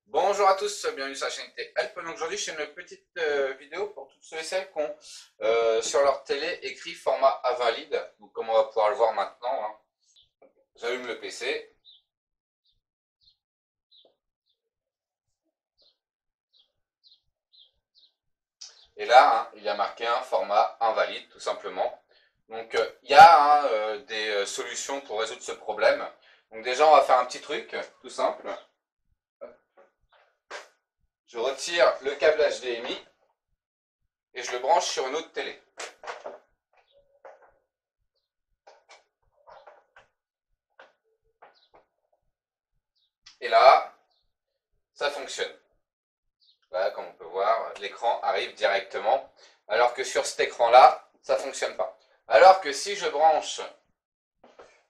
Bonjour à tous, bienvenue sur la chaîne Help. Donc aujourd'hui, je fais une petite vidéo pour toutes ceux et celles qui ont sur leur télé écrit format invalide. Donc comme on va pouvoir le voir maintenant, hein. J'allume le PC. Et là, hein, il y a marqué un format invalide, tout simplement. Donc il y a hein, des solutions pour résoudre ce problème. Donc déjà, on va faire un petit truc, tout simple. Je retire le câble HDMI et je le branche sur une autre télé. Et là, ça fonctionne. Voilà, comme on peut voir, l'écran arrive directement. Alors que sur cet écran-là, ça ne fonctionne pas. Alors que si je branche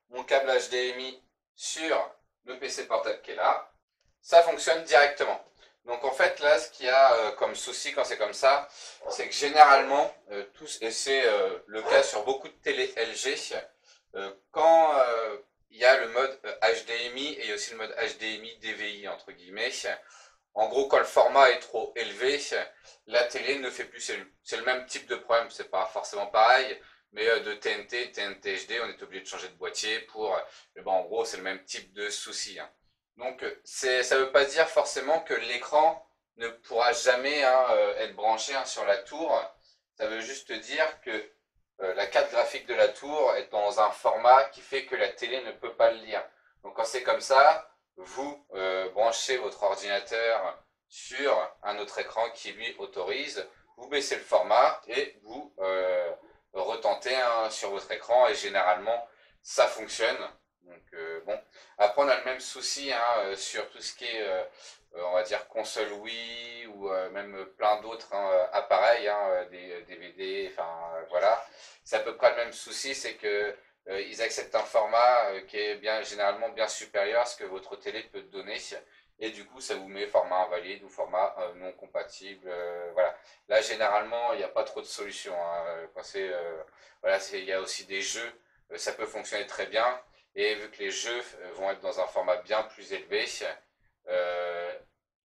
mon câble HDMI sur le PC portable qui est là, ça fonctionne directement. Donc en fait là, ce qu'il y a comme souci quand c'est comme ça, c'est que généralement, et c'est le cas sur beaucoup de télé LG, quand il y a le mode HDMI et aussi le mode HDMI DVI entre guillemets, en gros, quand le format est trop élevé, la télé ne fait plus. C'est le même type de problème, c'est pas forcément pareil, mais de TNT, TNT HD, on est obligé de changer de boîtier pour. En gros, c'est le même type de souci, hein. Donc, ça ne veut pas dire forcément que l'écran ne pourra jamais hein, être branché hein, sur la tour. Ça veut juste dire que la carte graphique de la tour est dans un format qui fait que la télé ne peut pas le lire. Donc, quand c'est comme ça, vous branchez votre ordinateur sur un autre écran qui lui autorise, vous baissez le format et vous retentez hein, sur votre écran et généralement ça fonctionne. Donc bon, après on a le même souci hein, sur tout ce qui est on va dire console Wii ou même plein d'autres hein, appareils, hein, des DVD, enfin voilà. C'est à peu près le même souci, c'est que ils acceptent un format qui est bien, généralement bien supérieur à ce que votre télé peut donner. Et du coup, ça vous met format invalide ou format non compatible. Voilà. Là, généralement, il n'y a pas trop de solutions, hein. Voilà, il y a aussi des jeux, ça peut fonctionner très bien. Et vu que les jeux vont être dans un format bien plus élevé, euh,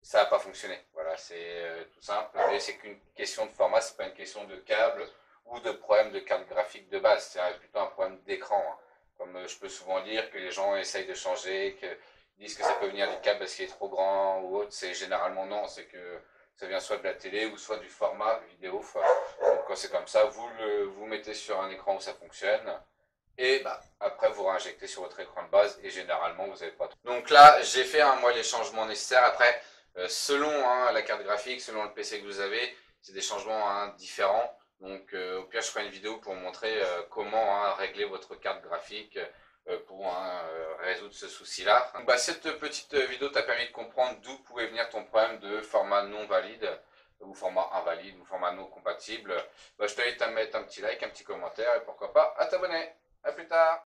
ça va pas fonctionner. Voilà, c'est tout simple. Mais c'est qu'une question de format, c'est pas une question de câble ou de problème de carte graphique de base. C'est plutôt un problème d'écran, hein. Comme je peux souvent lire que les gens essayent de changer, qu'ils disent que ça peut venir du câble parce qu'il est trop grand ou autre. C'est généralement non, c'est que ça vient soit de la télé ou soit du format vidéo. Donc quand c'est comme ça, vous mettez sur un écran où ça fonctionne. Et bah, après, vous réinjectez sur votre écran de base et généralement, vous n'avez pas trop. Donc là, j'ai fait hein, moi les changements nécessaires. Après, selon hein, la carte graphique, selon le PC que vous avez, c'est des changements hein, différents. Donc au pire, je ferai une vidéo pour vous montrer comment hein, régler votre carte graphique pour hein, résoudre ce souci-là. Bah, cette petite vidéo t'a permis de comprendre d'où pouvait venir ton problème de format non valide ou format invalide ou format non compatible. Bah, je t'invite à mettre un petit like, un petit commentaire et pourquoi pas à t'abonner. À plus tard.